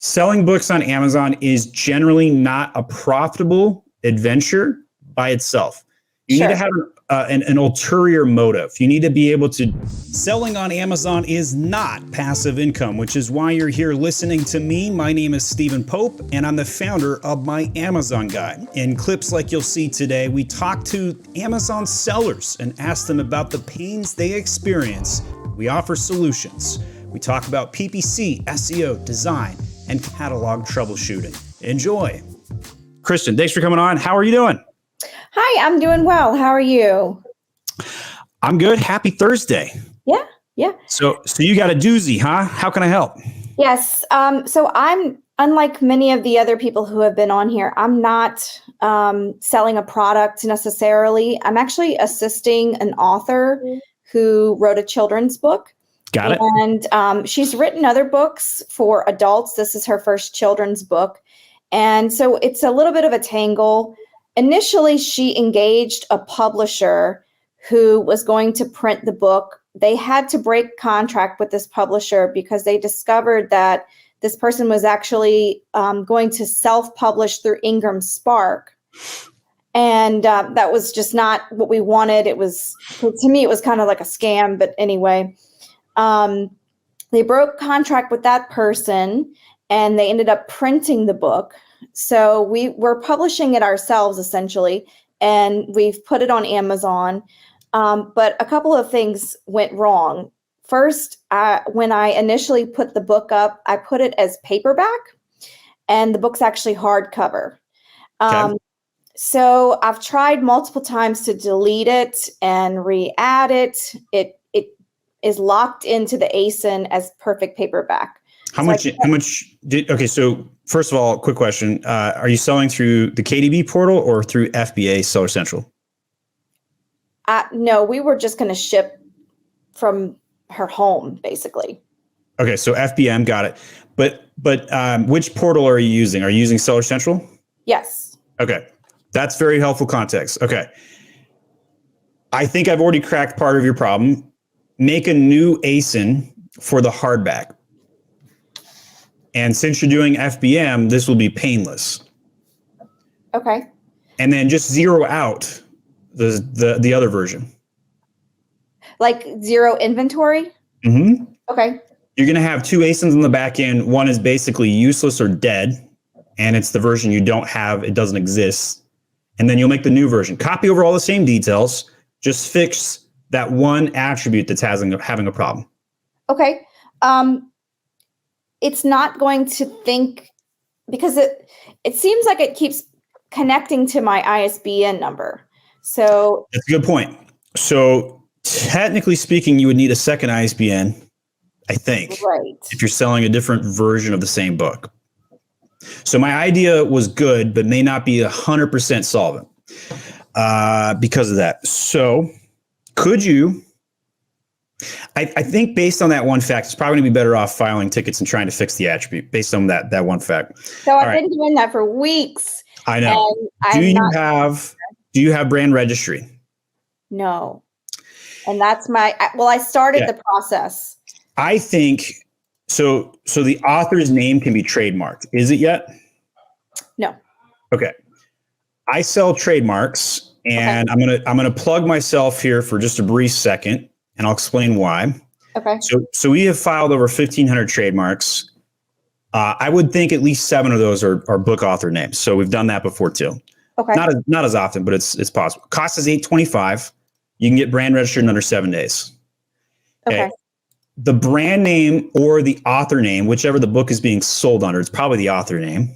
Selling books on Amazon is generally not a profitable adventure by itself. You need to have an ulterior motive. You need to be able to. Selling on Amazon is not passive income, which is why you're here listening to me. My name is Stephen Pope, and I'm the founder of My Amazon Guide. In clips like you'll see today, we talk to Amazon sellers and ask them about the pains they experience. We offer solutions. We talk about PPC, SEO, design, and catalog troubleshooting. Enjoy. Kristen, thanks for coming on. How are you doing? Hi, I'm doing well. How are you? I'm good. Happy Thursday. Yeah. So you got a doozy, huh? How can I help? Yes. So I'm, unlike many of the other people who have been on here, I'm not selling a product necessarily. I'm actually assisting an author who wrote a children's book. Got it. And she's written other books for adults. This is her first children's book. And so it's a little bit of a tangle. Initially, she engaged a publisher who was going to print the book. They had to break contract with this publisher because they discovered that this person was actually going to self-publish through Ingram Spark. And that was just not what we wanted. It was, to me, it was kind of like a scam. But anyway, they broke contract with that person and they ended up printing the book. So we were publishing it ourselves, essentially, and we've put it on Amazon. But a couple of things went wrong. First, when I initially put the book up, I put it as paperback, and the book's actually hardcover. Okay. So I've tried multiple times to delete it and re-add it. It is locked into the ASIN as perfect paperback. How much did, okay, so first of all, quick question. Are you selling through the KDP portal or through FBA Seller Central? No, we were just going to ship from her home, basically. Okay, so FBM, got it. But which portal are you using? Are you using Seller Central? Yes. Okay, that's very helpful context. Okay. I think I've already cracked part of your problem. Make a new ASIN for the hardback. And since you're doing FBM, this will be painless. Okay. And then just zero out the other version. Like zero inventory? Mm-hmm. Okay. You're going to have two ASINs on the back end. One is basically useless or dead, and it's the version you don't have. It doesn't exist. And then you'll make the new version. Copy over all the same details. Just fix that one attribute that's having a problem. Okay. It's not going to think, because it seems like it keeps connecting to my ISBN number. So that's a good point. So technically speaking, you would need a second ISBN, I think, right, if you're selling a different version of the same book. So my idea was good, but may not be 100% solvent because of that. So could you? I think based on that one fact, it's probably going to be better off filing tickets and trying to fix the attribute based on that one fact. So I've been doing that for weeks. I know. Do you have brand registry? No. And that's I started the process. I think so the author's name can be trademarked. Is it yet? No. Okay. I sell trademarks, and I'm going to plug myself here for just a brief second. And I'll explain why. Okay. So we have filed over 1,500 trademarks. I would think at least 7 of those are book author names. So we've done that before too. Okay. Not as often, but it's possible. Cost is $825. You can get brand registered in under 7 days. Okay. The brand name or the author name, whichever the book is being sold under, it's probably the author name,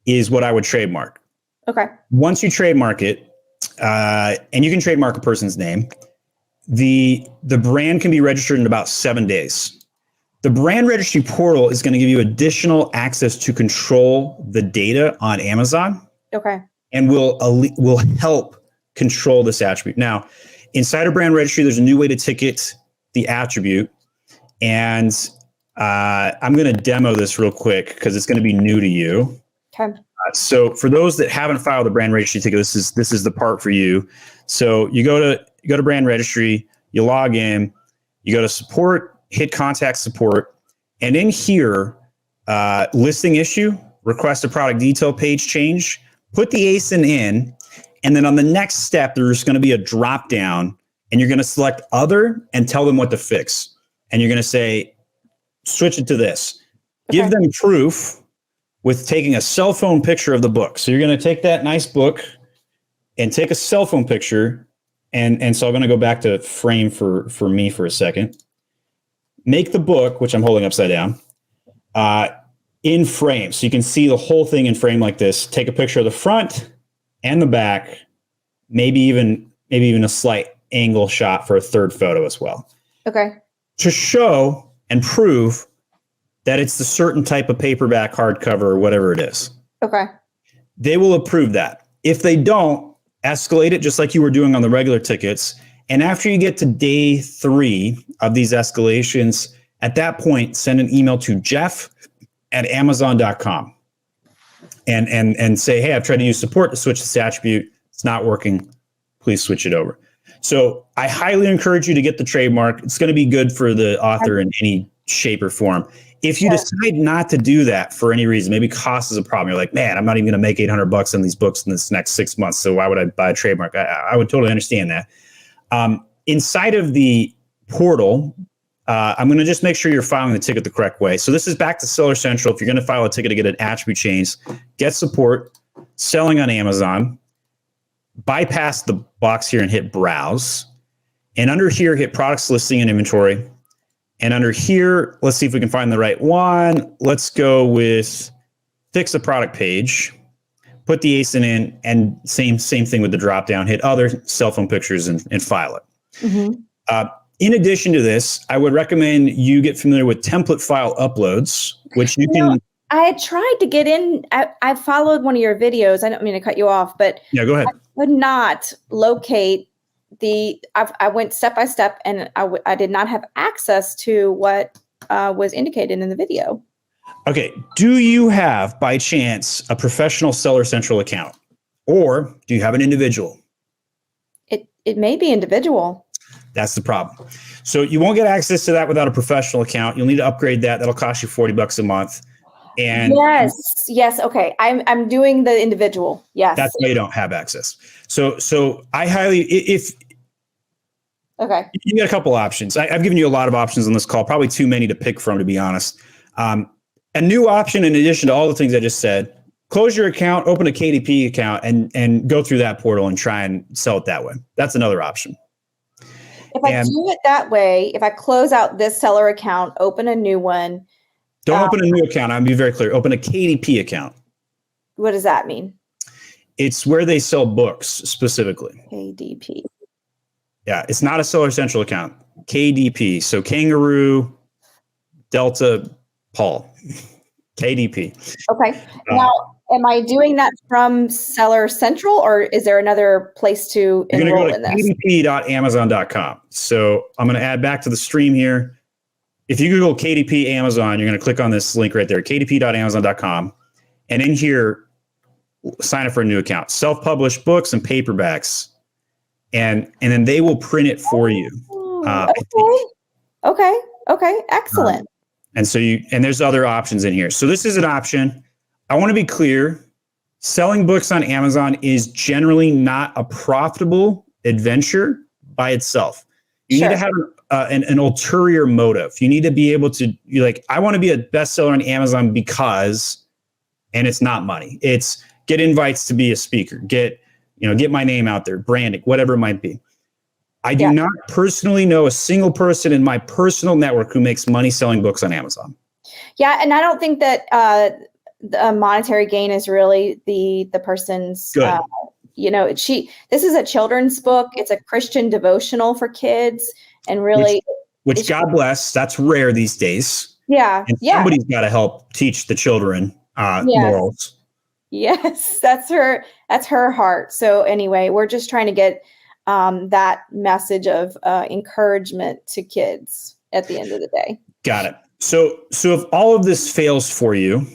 is what I would trademark. Okay. Once you trademark it, and you can trademark a person's name, the brand can be registered in about 7 days. The brand registry portal is going to give you additional access to control the data on Amazon. Okay. And will help control this attribute. Now, inside of brand registry, there's a new way to ticket the attribute. And I'm going to demo this real quick because it's going to be new to you. Okay. So for those that haven't filed a brand registry ticket, this is the part for you. So you go to brand registry, you log in, you go to support, hit contact support, and in here listing issue, request a product detail page change, put the ASIN in, and then on the next step, there's going to be a drop down, and you're going to select other and tell them what to fix. And you're going to say, switch it to this. Okay. Give them proof with taking a cell phone picture of the book. So you're going to take that nice book and take a cell phone picture. And so I'm going to go back to frame for me for a second. Make the book, which I'm holding upside down, in frame. So you can see the whole thing in frame like this. Take a picture of the front and the back, maybe even a slight angle shot for a third photo as well. Okay. To show and prove that it's the certain type of paperback, hardcover, or whatever it is. Okay. They will approve that. If they don't, escalate it just like you were doing on the regular tickets. And after you get to day 3 of these escalations, at that point, send an email to jeff@amazon.com and say, hey, I've tried to use support to switch this attribute. It's not working. Please switch it over. So I highly encourage you to get the trademark. It's going to be good for the author in any shape or form. If you decide not to do that for any reason, maybe cost is a problem. You're like, man, I'm not even going to make $800 on these books in this next 6 months. So why would I buy a trademark? I would totally understand that. Inside of the portal, I'm going to just make sure you're filing the ticket the correct way. So this is back to Seller Central. If you're going to file a ticket to get an attribute change, get support, selling on Amazon, bypass the box here and hit browse. And under here, hit products, listing, and inventory. And under here, let's see if we can find the right one. Let's go with fix a product page, put the ASIN in, and same thing with the drop down, hit other cell phone pictures and file it. Mm-hmm. In addition to this, I would recommend you get familiar with template file uploads, which you can. I had tried to get in. I followed one of your videos. I don't mean to cut you off, but yeah, go ahead. I could not locate I went step by step, and I did not have access to what was indicated in the video. Okay. Do you have, by chance, a professional Seller Central account, or do you have an individual? It may be individual. That's the problem. So you won't get access to that without a professional account. You'll need to upgrade that. That'll cost you $40 a month. And yes. Okay. I'm doing the individual. Yes. That's why you don't have access. So I highly, okay. You got a couple options. I've given you a lot of options on this call, probably too many to pick from, to be honest. A new option, in addition to all the things I just said, close your account, open a KDP account, and go through that portal and try and sell it that way. That's another option. If I do it that way, if I close out this seller account, open a new one. Don't open a new account. I'll be very clear. Open a KDP account. What does that mean? It's where they sell books specifically. KDP. Yeah, it's not a Seller Central account. KDP. So Kangaroo, Delta, Paul. KDP. Okay. Now, am I doing that from Seller Central, or is there another place to enroll in this? KDP.amazon.com. So I'm going to add back to the stream here. If you Google KDP Amazon, you're going to click on this link right there, kdp.amazon.com. And in here, sign up for a new account. Self-published books and paperbacks. And then they will print it for you. Okay. Excellent. And so there's other options in here. So this is an option. I want to be clear. Selling books on Amazon is generally not a profitable adventure by itself. You need to have an ulterior motive. You need to be able to, you're like, I want to be a bestseller on Amazon because, and it's not money. It's get invites to be a speaker, get my name out there, branding, whatever it might be. I do not personally know a single person in my personal network who makes money selling books on Amazon. Yeah. And I don't think that the monetary gain is really the person's, good. This is a children's book. It's a Christian devotional for kids, and really, which God bless, that's rare these days. Yeah. And somebody's got to help teach the children morals. Yes, that's her heart. So anyway, we're just trying to get that message of encouragement to kids at the end of the day. Got it. So if all of this fails for you,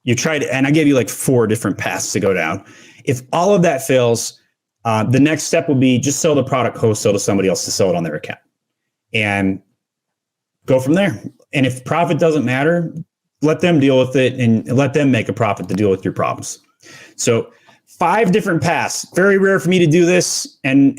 you tried, and I gave you like 4 different paths to go down. If all of that fails, the next step will be just sell the product wholesale to somebody else to sell it on their account and go from there. And if profit doesn't matter, let them deal with it and let them make a profit to deal with your problems. So 5 different paths. Very rare for me to do this and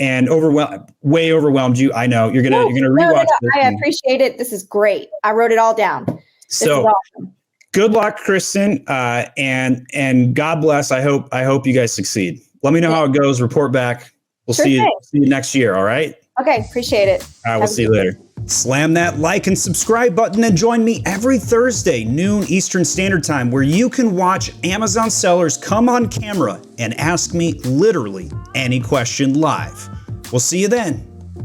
way overwhelmed you. I know you're gonna rewatch this. I appreciate it. This is great. I wrote it all down. This is awesome. Good luck, Kristen, and God bless. I hope you guys succeed. Let me know how it goes. Report back. We'll see you next year. All right. Okay. Appreciate it. All right. We'll see you later. Slam that like and subscribe button and join me every Thursday, noon Eastern Standard Time, where you can watch Amazon sellers come on camera and ask me literally any question live. We'll see you then.